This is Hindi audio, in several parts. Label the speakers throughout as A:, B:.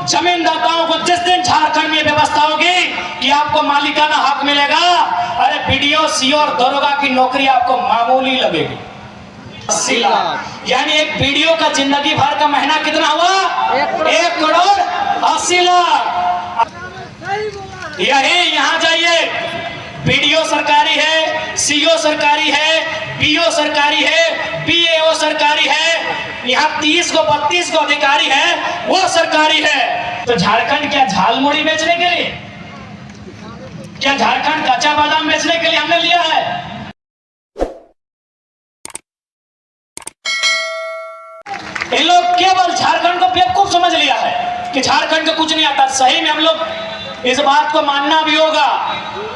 A: जमीनदाताओं को जिस दिन झारखंड में व्यवस्था होगी कि आपको मालिकाना हक मिलेगा, अरे बीडीओ, सीओ और दरोगा की नौकरी आपको मामूली लगेगी। 80 लाख, यानी एक बीडीओ का जिंदगी भर का महीना कितना हुआ? 1 करोड़ 80 लाख। यही यहाँ जाइए, बीडीओ सरकारी है, सीओ सरकारी है, बीओ सरकारी है, बीएओ सरकारी है, यहाँ 30 को 32 को अधिकारी है, वो सरकारी है। तो झारखंड क्या झालमुड़ी बेचने के लिए, क्या झारखंड कच्चा बादाम बेचने के लिए हमने लिया है? इन लोग केवल झारखंड को बेवकूफ समझ लिया है कि झारखंड को कुछ नहीं आता। सही में हम लोग इस बात को मानना भी होगा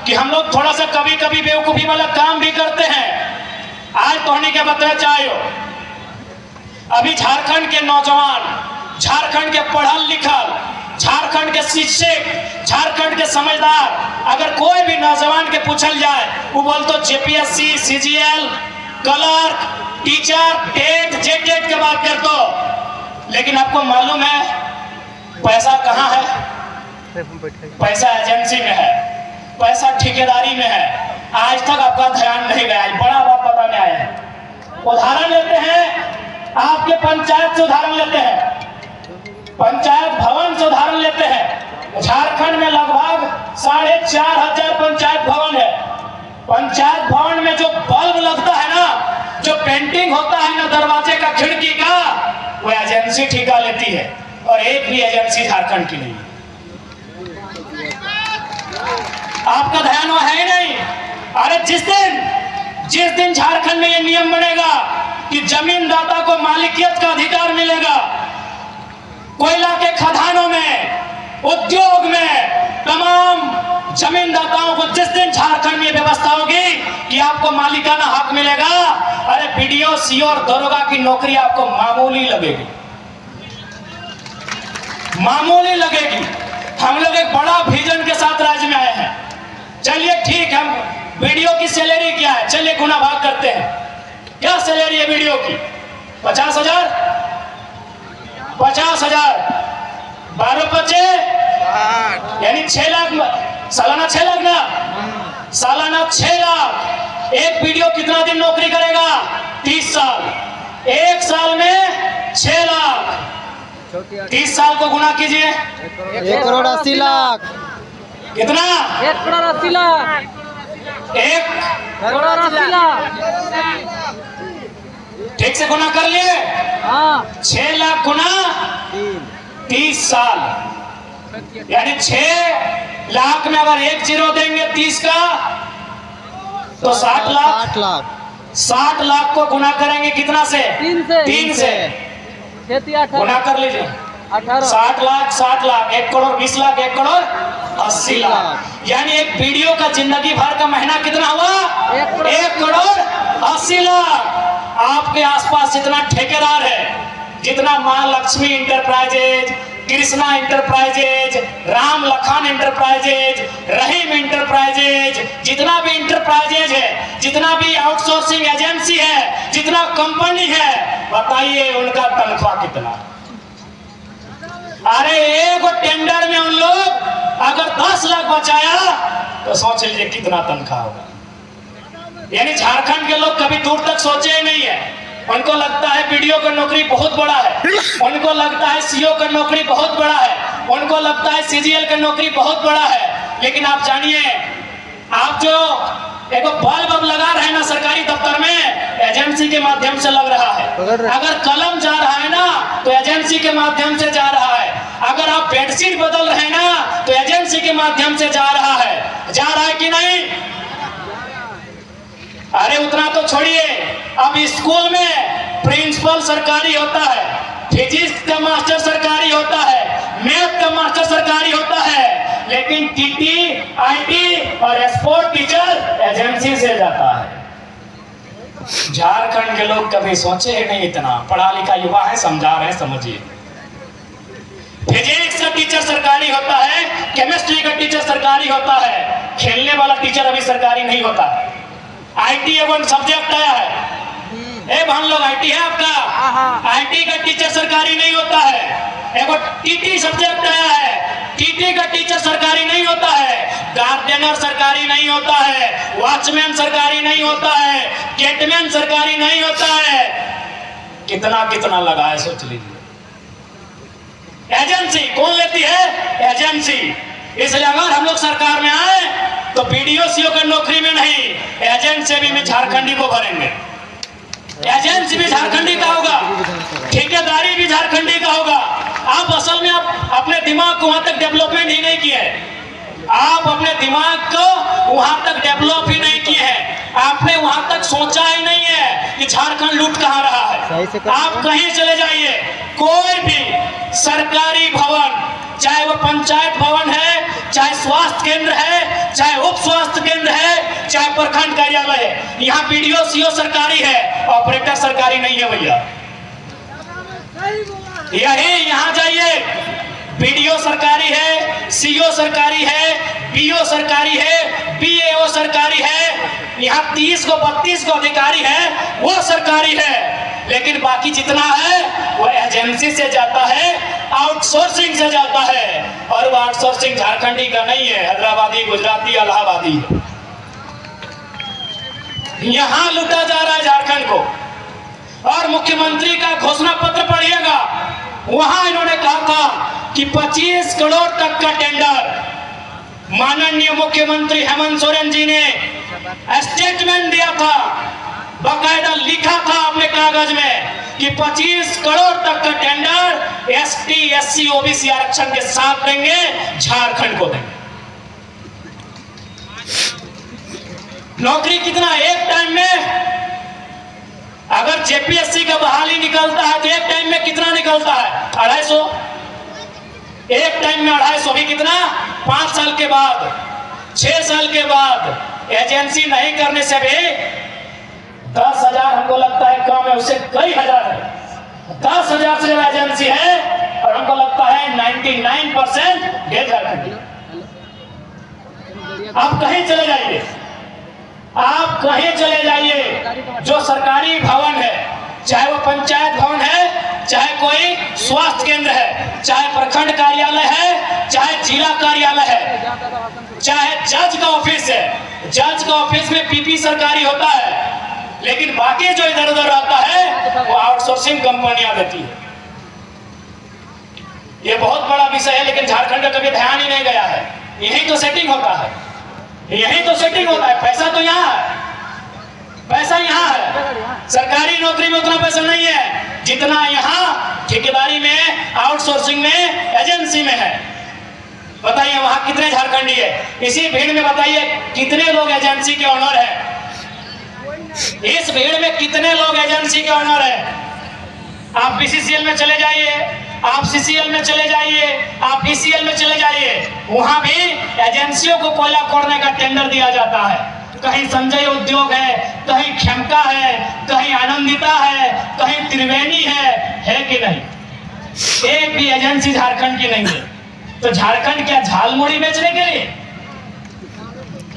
A: कि हम लोग थोड़ा सा कभी कभी बेवकूफी वाला काम भी करते हैं। आज तो होने के बताया चाहे हो, अभी झारखंड के नौजवान, झारखंड के पढ़ल लिखल, झारखंड के शिक्षक, झारखंड के समझदार, अगर कोई भी नौजवान के पूछल जाए, वो बोलते JPSC, CGL, clerk, teacher, TET, JTET के बात कर दो। लेकिन आपको मालूम है पैसा कहाँ है? पैसा एजेंसी में है, पैसा ठेकेदारी में है। आज तक आपका ध्यान नहीं गया, बड़ा बात बताने आया है। उदाहरण लेते हैं, आपके पंचायत से उदाहरण लेते हैं, पंचायत भवन से उदाहरण लेते हैं। झारखंड में लगभग 4,500 पंचायत भवन है। पंचायत भवन में जो बल्ब लगता है ना, जो पेंटिंग होता है ना दरवाजे का, खिड़की का, वो एजेंसी ठेका लेती है, और एक भी एजेंसी झारखंड की नहीं। आपका ध्यान वह है नहीं। अरे जिस दिन झारखंड में ये नियम बनेगा कि जमीनदाता को मालिकियत का अधिकार मिलेगा, कोयला के खदानों में, उद्योग में, तमाम जमीनदाताओं को जिस दिन झारखंड में व्यवस्था होगी कि आपको मालिकाना हक मिलेगा, अरे बीडीओ, सीओ और दरोगा की नौकरी आपको मामूली लगेगी, मामूली लगेगी। हम लोग एक बड़ा विजन के साथ राज्य में आए हैं। चलिए ठीक है, बीडीओ की सैलरी क्या है? चलिए गुना भाग करते हैं। क्या सैलरी है बीडीओ की? 50,000, 50,000, 12 बच्चे, यानी 6 लाख, सालाना 6 लाख ना, सालाना 6 लाख। एक बीडीओ कितना दिन नौकरी करेगा? 30 साल। 1 साल में 6 लाख, 30 साल को गुना कीजिए,
B: 1 करोड़ 80 लाख।
A: कितना?
B: 1 करोड़ 80 लाख।
A: 1
B: करोड़ 80 लाख।
A: ठीक से गुना कर लिए?
B: हाँ।
A: 6 लाख गुना 30 साल, यानी 6 लाख में अगर 1 जीरो देंगे 30 का, तो 60 लाख। 60 लाख को गुना करेंगे कितना से? 3 से। गुना कर लीजिए, 60 लाख 60 लाख, 1 करोड़ 20 लाख, 1 करोड़ 80 लाख। यानी एक बीडीओ का जिंदगी भर का महीना कितना हुआ? 1 करोड़ 80 लाख। आपके आसपास जितना ठेकेदार है, जितना Maa Lakshmi enterprises, Krishna enterprises, Ram Lakhan enterprises, Rahim enterprises, जितना भी इंटरप्राइजेज है, जितना भी आउटसोर्सिंग एजेंसी है, जितना कंपनी है, बताइए उनका तनख्वाह कितना? अरे एक टेंडर में उन लोग अगर 10 लाख बचाया तो सोच लीजिए कितना तनख्वाह होगा। यानी झारखंड के लोग कभी दूर तक सोचे ही नहीं है। उनको लगता है बीडीओ का नौकरी बहुत बड़ा है, उनको लगता है सीओ का नौकरी बहुत बड़ा है, उनको लगता है सीजीएल का नौकरी बहुत बड़ा है। लेकिन आप जानिए, आप जो एक बल्ब लगा रहे हैं ना सरकारी दफ्तर में, एजेंसी के माध्यम से लग रहा है। अगर कलम जा रहा है ना, तो एजेंसी के माध्यम से जा रहा है। अगर आप बेडशीट बदल रहे हैं ना, तो एजेंसी के माध्यम से जा रहा है। जा रहा है कि नहीं? अरे उतना तो छोड़िए, अब स्कूल में प्रिंसिपल सरकारी होता है, फिजिक्स का मास्टर सरकारी होता है, मैथ का मास्टर सरकारी होता है, लेकिन टीटी, आईटी और स्पोर्ट टीचर एजेंसी से जाता है। झारखंड के लोग कभी सोचे ही नहीं, इतना पढ़ा लिखा युवा है, समझा रहे हैं, समझिए। फिजिक्स का टीचर सरकारी होता है, केमिस्ट्री का टीचर सरकारी होता है, खेलने वाला टीचर अभी सरकारी नहीं होता। आईटी एवं सब्जेक्ट आया है, ए भान लोग आईटी है आपका, आईटी का टीचर सरकारी नहीं होता है। एक टीटी सब्जेक्ट आया है। टीटी का टीचर सरकारी नहीं होता है, गार्डनर सरकारी नहीं होता है, वॉचमैन सरकारी नहीं होता है, गेटमैन सरकारी नहीं होता है। कितना कितना लगा है सोच लीजिए। एजेंसी कौन लेती है? एजेंसी। इसलिए अगर हम लोग सरकार में आए तो बीडीओ सीओ का नौकरी में नहीं, एजेंट से भी झारखंडी को भरेंगे। एजेंसी भी झारखंडी का होगा, ठेकेदारी भी झारखंडी का होगा। आप असल में आप अपने दिमाग को वहां तक डेवलपमेंट ही नहीं किए हैं। आप अपने दिमाग को वहां तक डेवलप ही नहीं किए हैं। आपने वहां तक सोचा ही नहीं है कि झारखंड लूट कहां रहा है। आप कहीं चले जाइए, कोई भी सरकारी भवन, चाहे वो पंचायत भवन है, चाहे स्वास्थ्य केंद्र है, चाहे उप स्वास्थ्य केंद्र है, चाहे प्रखंड कार्यालय है, यहाँ बीडीओ सीओ सरकारी है, ऑपरेटर सरकारी नहीं है भैया। यही यहाँ जाइए, बीडीओ सरकारी है, सीओ सरकारी है, बीओ सरकारी है, बीएओ सरकारी है, यहाँ 30 को 32 को अधिकारी है, वो सरकारी है। लेकिन बाकी जितना है वो एजेंसी से जाता है, आउटसोर्सिंग से जाता है। और वो आउटसोर्सिंग झारखंडी का नहीं है, हैदराबादी, गुजराती, इलाहाबादी। यहाँ लूटा जा रहा है झारखंड को। और मुख्यमंत्री का घोषणा पत्र पढ़िएगा, वहां इन्होंने कहा था कि 25 करोड़ तक का टेंडर। माननीय मुख्यमंत्री हेमंत सोरेन जी ने स्टेटमेंट दिया था, बाकायदा लिखा था अपने कागज में कि 25 करोड़ तक का टेंडर एसटी, एससी, ओबीसी आरक्षण के साथ देंगे, झारखंड को देंगे। नौकरी कितना? एक टाइम में अगर जेपीएससी का बहाली निकलता है तो एक टाइम में कितना निकलता है? 250। एक टाइम में 250 भी कितना? 5 साल के बाद, 6 साल के बाद। एजेंसी नहीं करने से भी 10,000 हमको लगता है कम है, उससे कई हजार है। 10,000 से ज्यादा एजेंसी है और हमको लगता है 99% ढेर झारखंडी। आप कहीं चले जाइए, आप कहीं चले जाइए, जो सरकारी भवन है, चाहे वो पंचायत भवन है, चाहे कोई स्वास्थ्य केंद्र है, चाहे प्रखंड कार्यालय है, चाहे जिला कार्यालय है, चाहे जज का ऑफिस है, जज का ऑफिस में पीपी सरकारी होता है, लेकिन बाकी जो इधर उधर आता है वो आउटसोर्सिंग कंपनियां देती है। ये बहुत बड़ा विषय है, लेकिन झारखंड का कभी ध्यान ही नहीं गया है। यही तो सेटिंग होता है, यही तो सेटिंग होता है। पैसा तो यहाँ है, पैसा यहाँ है। सरकारी नौकरी में उतना पैसा नहीं है जितना यहाँ ठेकेदारी में, आउटसोर्सिंग में, एजेंसी में है। बताइए वहां कितने झारखंडी है? इसी भीड़ में बताइए कितने लोग एजेंसी के ऑनर है? इस भीड़ में कितने लोग एजेंसी के ऑनर है? आप बीसीसीएल में चले जाइए, आप सीसीएल में चले जाइए, आप बीसीएल में चले जाइए, वहां भी एजेंसियों को कोयला खोदने का टेंडर दिया जाता है। कहीं संजय उद्योग है, कहीं खेमका है, कहीं आनंदिता है, कहीं त्रिवेणी है कि नहीं? एक भी एजेंसी झारखंड की नहीं है। तो झारखंड क्या झालमुड़ी बेचने के लिए?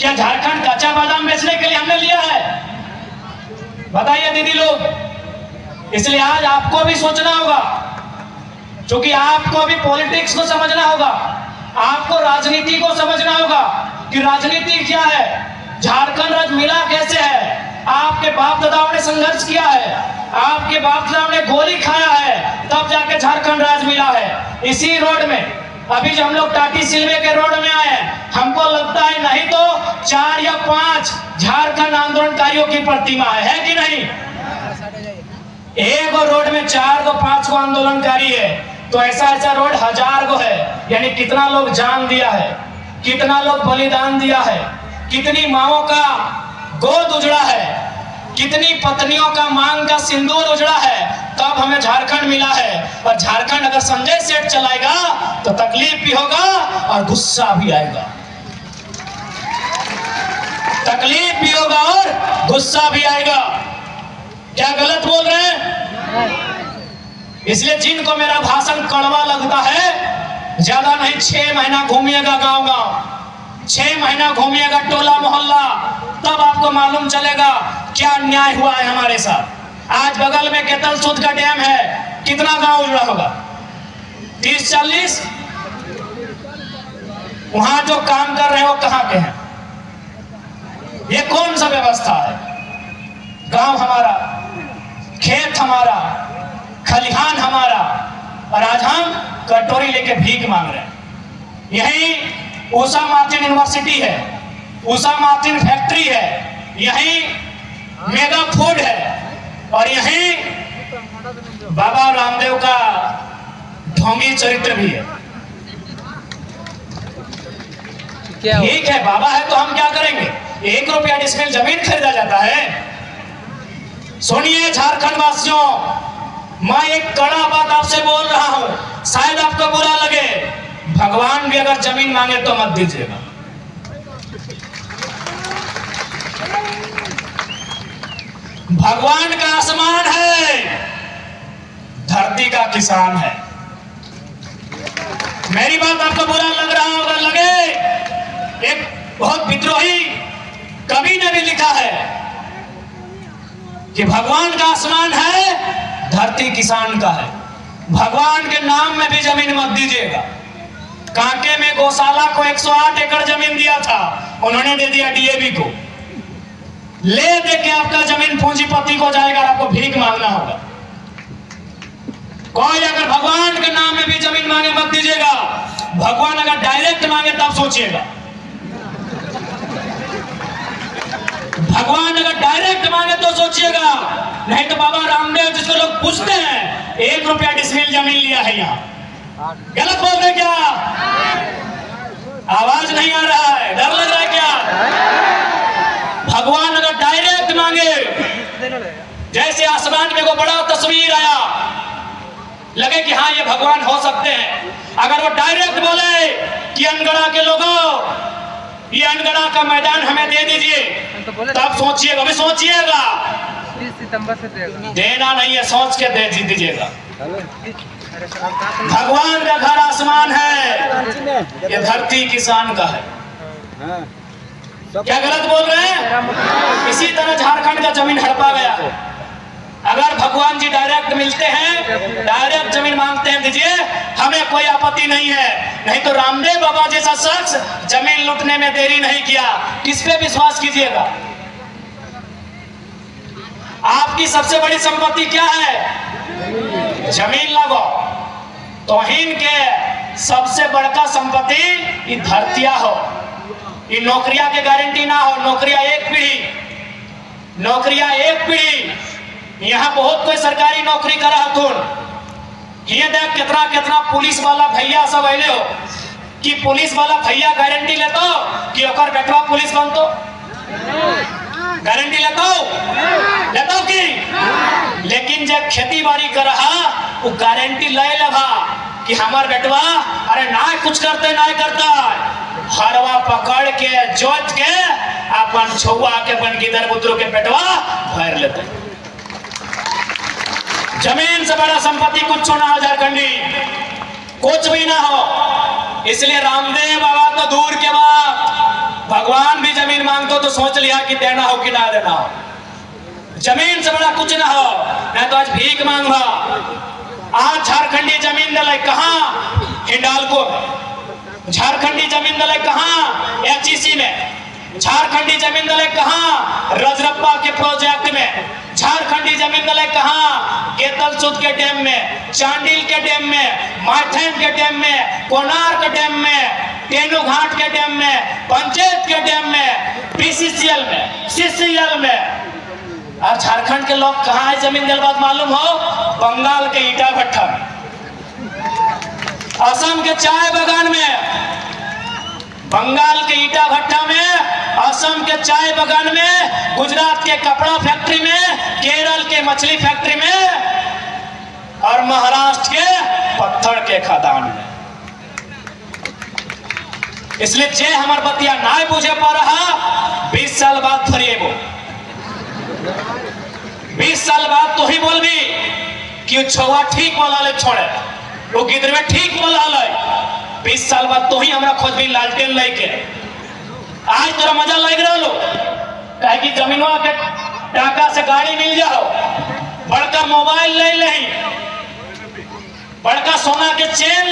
A: क्या झारखंड कच्चा बादाम बेचने के लिए हमने लिया है? बताइए दीदी लोग। इसलिए आज आपको भी सोचना होगा, क्योंकि आपको भी पॉलिटिक्स को समझना होगा, आपको राजनीति को समझना होगा कि राजनीति क्या है, झारखंड राज्य मिला कैसे है। आपके बाप दादाओं ने संघर्ष किया है, आपके बाप दादाओं ने गोली खाया है, तब जाके झारखंड राज्य मिला है। इसी रोड में अभी जो हम लोग टाटी सिलवे के रोड में आए, हमको लगता है नहीं तो 4 या 5 झारखंड आंदोलनकारियों की प्रतिमा है कि नहीं? एक और रोड में 4 को 5 को आंदोलनकारी है, तो ऐसा ऐसा रोड 1000 को है। यानी कितना लोग जान दिया है, कितना लोग बलिदान दिया है, कितनी माओं का गोद उजड़ा है, कितनी पत्नियों का मांग का सिंदूर उजड़ा है, तब हमें झारखंड मिला है। और झारखंड अगर संजय सेठ चलाएगा तो तकलीफ भी होगा और गुस्सा भी आएगा, तकलीफ भी होगा और गुस्सा भी आएगा। क्या गलत बोल रहे हैं? इसलिए जिनको मेरा भाषण कड़वा लगता है, ज्यादा नहीं 6 महीना घूमिएगा गांव गांव, 6 महीना घूमिएगा टोला मोहल्ला, तब आपको मालूम चलेगा क्या अन्याय हुआ है हमारे साथ। आज बगल में केतल सूद का डैम है, कितना गांव उजड़ा होगा? 30-40 वहां जो काम कर रहे हैं वो कहां के हैं? ये कौन सा व्यवस्था है? गांव हमारा, खेत हमारा, खलिहान हमारा, और आज हम कटोरी लेके भीख मांग रहे हैं। यही उषा मार्टिन यूनिवर्सिटी है, उषा मार्टिन फैक्ट्री है, यही मेगा फूड है, और यही बाबा रामदेव का ढोंगी चरित्र भी है। ठीक है, बाबा है तो हम क्या करेंगे? 1 रुपया डिसमिल जमीन खरीदा जाता है? सुनिए झारखंड वासियों, मैं एक कड़ा बात आपसे बोल रहा हूं, शायद आपको बुरा लगे, भगवान भी अगर जमीन मांगे तो मत दीजिएगा। भगवान का आसमान है, धरती का किसान है। मेरी बात आपको बुरा लग रहा होगा, लगे, एक बहुत विद्रोही कवि ने भी लिखा है कि भगवान का आसमान है, धरती किसान का है। भगवान के नाम में भी जमीन मत दीजिएगा। कांके में गौशाला को 108 एकड़ जमीन दिया था, उन्होंने दे दिया डीएवी को। ले दे के आपका जमीन पूंजीपति को जाएगा, आपको भीख मांगना होगा। कोई अगर भगवान के नाम में भी जमीन मांगे मत दीजिएगा। भगवान अगर डायरेक्ट मांगे तब सोचिएगा। भगवान अगर डायरेक्ट मांगे तो सोचिएगा, नहीं तो बाबा रामदेव जिसको लोग पूछते हैं 1 रुपया डिसमिल जमीन लिया है, यहाँ गलत बोल रहे क्या? आवाज नहीं आ रहा है, डर लग रहा है क्या? भगवान अगर डायरेक्ट मांगे, जैसे आसमान में को बड़ा तस्वीर आया, लगे कि हाँ ये भगवान हो सकते हैं, अगर वो डायरेक्ट बोले कि अनगढ़ा के लोगों ये अनगढ़ा का मैदान हमें दे दीजिए, तब सोचिएगा, अभी सोचिएगा।
B: 30 सितंबर से
A: देना नहीं है, सोच के दे दीजिएगा। भगवान का घर आसमान है, ये धरती किसान का है। क्या गलत बोल रहे हैं? इसी तरह झारखंड का जमीन हड़पा गया है। अगर भगवान जी डायरेक्ट मिलते हैं, डायरेक्ट जमीन मांगते हैं, दीजिए, हमें कोई आपत्ति नहीं है। नहीं तो रामदेव बाबा जैसा शख्स जमीन लूटने में देरी नहीं किया। किस पे विश्वास कीजिएगा? आपकी सबसे बड़ी संपत्ति क्या है? जमीन लगो। तौहीन के सबसे बड़का संपत्ति ये धरतिया हो, ये नौकरिया के गारंटी ना हो। नौकरिया एक पीढ़ी, नौकरिया एक पीढ़ी। यहाँ बहुत कोई सरकारी नौकरी कर रहा थून। ये देख कितना कितना पुलिस वाला भैया सब अले हो कि पुलिस वाला भैया गारंटी लेता हो कि ओकर बेटवा पुलिस बनतो। गारंटी लेता हो कि, लेकिन जब खेती बाड़ी कर रहा वो गारंटी ले लेवा कि हमार बेटवा अरे ना कुछ करते ना करता, हरवा पकड़ के जोत के अपन छुआ के अपन गिदर बुद्रू के बेटवा भर लेते। जमीन से बड़ा संपत्ति कुछ ना हो झारखंडी, कुछ भी ना हो। इसलिए रामदेव बाबा तो दूर के बात, भगवान भी जमीन मांगते तो सोच लिया कि देना हो कि ना देना हो। जमीन से बड़ा कुछ ना हो, नहीं तो आज भीख मांगा। आज झारखंडी जमीन दल कहाँ? हिंडालको। झारखंडी जमीन दल कहाँ? एचईसी में। झारखंडी जमीन दल कहाँ? रजरप्पा के प्रोजेक्ट में। झारखंडी जमीन दल कहाँ? गेतलसुद के डैम में, चांडिल के डैम में, माथेन के डैम में, कोणार्क डैम में, तेनू घाट के डैम में, पंचायत के डैम में, बीसीसीएल में, सीसीएल में। और झारखंड के लोग कहाँ है जमीन दल बात मालूम हो? बंगाल के ईटा भट्टा में, असम के चाय बागान में, बंगाल के ईटा भट्टा में, असम के चाय बागान में, गुजरात के कपड़ा फैक्ट्री में, केरल के मछली फैक्ट्री में, और महाराष्ट्र के पत्थर के खदान में। इसलिए जे हमार बतिया ना बुझे पा रहा, 20 साल बाद फरिए वो 20 साल बाद तो ही बोल भी कि छुआ ठीक बोला ले, छोड़े वो गिद्र में ठीक बोला ले। 20 साल बाद तो ही हमरा खोज भी लालटेन लेके आज तोरा मजा लग रहा लो, कहे कि जमीनवा के टाका से गाड़ी मिल जाओ, बड़का मोबाइल ले ले, बड़का सोना के चेन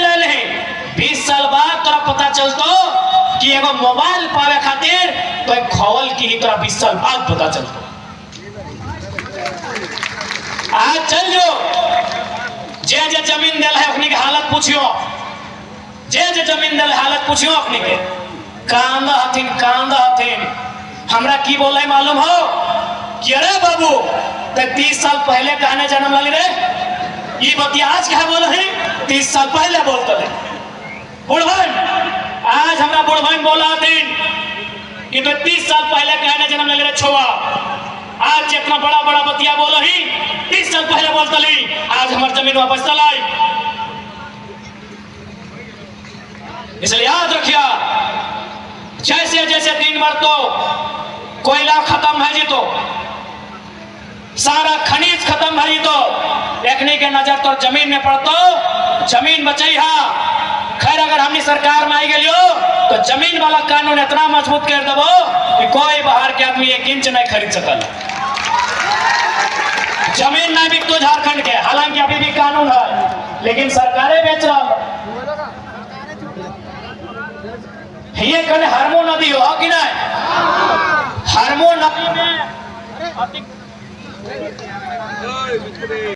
A: कि एगो मोबाइल पावे खातिर तो एक खौल की ही तरह 20 साल बाद पता चलता। आज चल जो जे जमीन दिल है अपनी के हालत पूछियो, जे जमीन दिल हालत पूछियो अपनी के कांदा हथिन। हमरा की बोले मालूम हो कि अरे बाबू ते 30 साल पहले कहने जन्म लगी रे, ये बतिया आज क्या बोल है 30 साल पहले बोलते थे बुढ़वन। आज हमरा बुढ़वन बोला दिन कि तो 30 साल पहले कहने जन्म लगे रे छोआ। आज जितना बड़ा बड़ा बतिया बोला ही 30 साल पहले बोलता ली, आज हमारी जमीन वापस चलाई। इसलिए याद रखिया जैसे जैसे दिन भर तो कोयला खत्म है जी, तो सारा खनिज खत्म है जी, तो देखने के नजर तो जमीन में पड़तो, जमीन बचाई हा। खैर अगर हमनी सरकार में आई गई तो जमीन वाला कानून इतना मजबूत कर दबो कि कोई बाहर के आदमी 1 इंच नहीं खरीद सकल। जमीन नहीं बिकतो झारखंड के, हालांकि अभी भी कानून है लेकिन सरकारें बेच रहा। ये कल हरमो नदी हो कि नहीं, हरमो नदी में